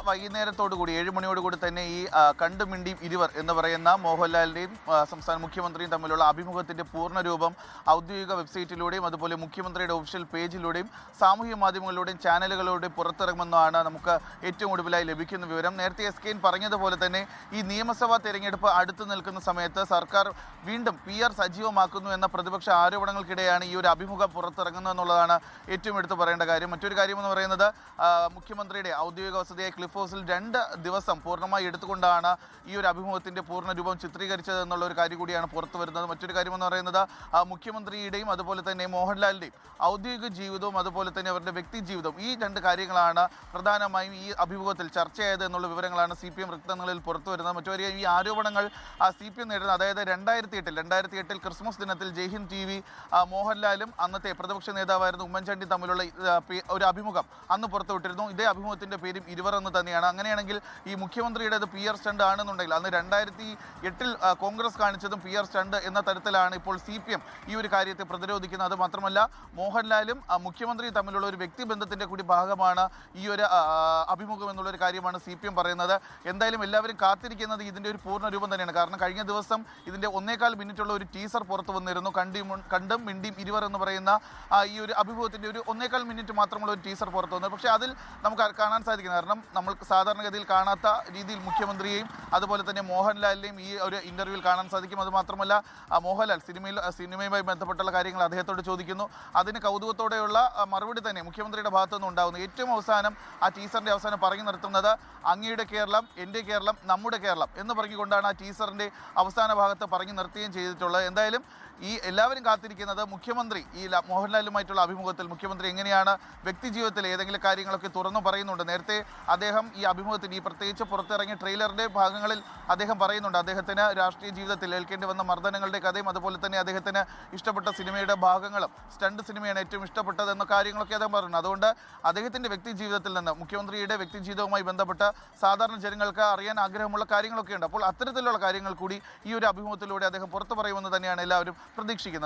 വൈകുന്നേരത്തോടുകൂടി 7 മണിയോടുകൂടി തന്നെ ഈ കണ്ടു മിണ്ടിയും ഇരുവർ എന്ന് പറയുന്ന മോഹൻലാലിന്റെയും സംസ്ഥാന മുഖ്യമന്ത്രിയും തമ്മിലുള്ള അഭിമുഖത്തിന്റെ പൂർണ്ണരൂപം ഔദ്യോഗിക വെബ്സൈറ്റിലൂടെയും അതുപോലെ മുഖ്യമന്ത്രിയുടെ ഒഫീഷ്യൽ പേജിലൂടെയും സാമൂഹ്യ മാധ്യമങ്ങളിലൂടെയും ചാനലുകളിലൂടെയും പുറത്തിറങ്ങുമെന്നാണ് നമുക്ക് ഏറ്റവും ഒടുവിലായി ലഭിക്കുന്ന വിവരം. നേരത്തെ SKN പറഞ്ഞതുപോലെ തന്നെ ഈ നിയമസഭാ തെരഞ്ഞെടുപ്പ് അടുത്തു നിൽക്കുന്ന സമയത്ത് സർക്കാർ വീണ്ടും PR സജീവമാക്കുന്നു എന്ന പ്രതിപക്ഷ ആരോപണങ്ങൾക്കിടെയാണ് ഈ ഒരു അഭിമുഖം പുറത്തിറങ്ങുന്നത് എന്നുള്ളതാണ് ഏറ്റവും എടുത്തു പറയേണ്ട കാര്യം. മറ്റൊരു കാര്യമെന്ന് പറയുന്നത് മുഖ്യമന്ത്രിയുടെ ഔദ്യോഗിക വസതിയായ ക്ലിഫ് ഹൗസിൽ 2 ദിവസം പൂർണ്ണമായി എടുത്തുകൊണ്ടാണ് ഈ ഒരു അഭിമുഖത്തിന്റെ പൂർണ്ണ രൂപം ചിത്രീകരിച്ചത് എന്നുള്ള ഒരു കാര്യം കൂടിയാണ് പുറത്തു വരുന്നത്. മറ്റൊരു കാര്യമെന്ന് പറയുന്നത് മുഖ്യമന്ത്രിയുടെയും അതുപോലെ തന്നെ മോഹൻലാലിന്റെയും ഔദ്യോഗിക ജീവിതവും അതുപോലെ തന്നെ അവരുടെ വ്യക്തി ജീവിതവും, ഈ 2 കാര്യങ്ങളാണ് പ്രധാനമായും ഈ അഭിമുഖത്തിൽ ചർച്ചയായത് എന്നുള്ള വിവരങ്ങളാണ് CPM വൃത്തങ്ങളിൽ പുറത്തു വരുന്നത്. മറ്റൊരു ഈ ആരോപണങ്ങൾ CPM നേരിടുന്നത്, അതായത് 2008 ക്രിസ്മസ് ദിനത്തിൽ ജയ്ഹിന്ദ് TV മോഹൻലാലും അന്നത്തെ പ്രതിപക്ഷ നേതാവായിരുന്നു ഉമ്മൻചാണ്ടി തമ്മിലുള്ള ഒരു അഭിമുഖം അന്ന് പുറത്തുവിട്ടിരുന്നു. ഇതേ അഭിമുഖത്തിന്റെ പേരും ഇരുവർ എന്ന് തന്നെയാണ്. അങ്ങനെയാണെങ്കിൽ ഈ മുഖ്യമന്ത്രിയുടേത് PR സ്റ്റണ്ട് ആണെന്നുണ്ടെങ്കിൽ അന്ന് 2008 കോൺഗ്രസ് കാണിച്ചതും PR സ്റ്റണ്ട് എന്ന തരത്തിലാണ് ഇപ്പോൾ CPM ഈ ഒരു കാര്യത്തെ പ്രതിരോധിക്കുന്നത്. അത് മാത്രമല്ല മോഹൻലാലും മുഖ്യമന്ത്രിയും തമ്മിലുള്ള ഒരു വ്യക്തിബന്ധത്തിന്റെ കൂടി ഭാഗമാണ് ഈ ഒരു അഭിമുഖം എന്നുള്ളൊരു കാര്യമാണ് CPM പറയുന്നത്. എന്തായാലും എല്ലാവരും കാത്തിരിക്കുന്നത് ഇതിന്റെ ഒരു പൂർണ്ണ രൂപം തന്നെയാണ്. കാരണം കഴിഞ്ഞ ദിവസം ഇതിന്റെ 1.25 മിനിറ്റുള്ള ഒരു ടീസർ പുറത്തു വന്നിരുന്നു. കണ്ടും മിണ്ടിയും ഇരുവർ എന്ന് പറയുന്ന ഈ ഒരു അഭിമുഖത്തിന്റെ ഒരു 1.25 മിനിറ്റ് മാത്രമുള്ള ഒരു ടീസർ പുറത്തു വന്നത്. പക്ഷേ അതിൽ നമുക്ക് കാണാൻ സാധിക്കുന്നത്, കാരണം നമ്മൾ സാധാരണഗതിയിൽ കാണാത്ത രീതിയിൽ മുഖ്യമന്ത്രിയെയും അതുപോലെ തന്നെ മോഹൻലാലിനെയും ഈ ഒരു ഇന്റർവ്യൂവിൽ കാണാൻ സാധിക്കും. അത് മാത്രമല്ല മോഹൻലാൽ സിനിമയുമായി ബന്ധപ്പെട്ടുള്ള കാര്യങ്ങൾ അദ്ദേഹത്തോട് ചോദിക്കുന്നു. അതിന് കൗതുകത്തോടെയുള്ള മറുപടി തന്നെ മുഖ്യമന്ത്രിയുടെ ഭാഗത്തു നിന്ന് ഉണ്ടാകുന്നു. ഏറ്റവും അവസാനം ആ ടീസറിന്റെ അവസാനം പറഞ്ഞു നിർത്തുന്നത് അങ്ങയുടെ കേരളം, എൻ്റെ കേരളം, നമ്മുടെ കേരളം എന്ന് പറഞ്ഞുകൊണ്ടാണ് ആ ടീസറിന്റെ അവസാന ഭാഗത്ത് പറഞ്ഞു നിർത്തുകയും ചെയ്തിട്ടുള്ളത്. എന്തായാലും ഈ എല്ലാവരും കാത്തിരിക്കുന്നത് മുഖ്യമന്ത്രി ഈ മോഹൻലാലുമായിട്ടുള്ള അഭിമുഖത്തിൽ മുഖ്യമന്ത്രി എങ്ങനെയാണ് വ്യക്തി ജീവിതത്തിൽ ഏതെങ്കിലും കാര്യങ്ങളൊക്കെ തുറന്നു പറയുന്നുണ്ട്. നേരത്തെ അദ്ദേഹം ഈ അഭിമുഖത്തിൽ ഈ പ്രത്യേകിച്ച് പുറത്തിറങ്ങിയ ട്രെയിലറിന്റെ ഭാഗങ്ങളിൽ അദ്ദേഹം പറയുന്നുണ്ട് അദ്ദേഹത്തിന് രാഷ്ട്രീയ ജീവിതത്തിൽ ഏൽക്കേണ്ടി വന്ന മർദ്ദനങ്ങളുടെ കഥയും അതുപോലെ തന്നെ അദ്ദേഹത്തിന് ഇഷ്ടപ്പെട്ട സിനിമയുടെ ഭാഗങ്ങളും, സ്റ്റണ്ട് സിനിമയാണ് ഏറ്റവും ഇഷ്ടപ്പെട്ടത് എന്ന കാര്യങ്ങളൊക്കെ അദ്ദേഹം പറഞ്ഞു. അതുകൊണ്ട് അദ്ദേഹത്തിന്റെ വ്യക്തി ജീവിതത്തിൽ നിന്ന് മുഖ്യമന്ത്രിയുടെ വ്യക്തി ജീവിതവുമായി ബന്ധപ്പെട്ട് സാധാരണ ജനങ്ങൾക്ക് അറിയാൻ ആഗ്രഹമുള്ള കാര്യങ്ങളൊക്കെ ഉണ്ട്. അപ്പോൾ അത്തരത്തിലുള്ള കാര്യങ്ങൾ കൂടി ഈ ഒരു അഭിമുഖത്തിലൂടെ അദ്ദേഹം പുറത്തു പറയുമെന്ന് തന്നെയാണ് എല്ലാവരും പ്രതീക്ഷിക്കുന്നത്.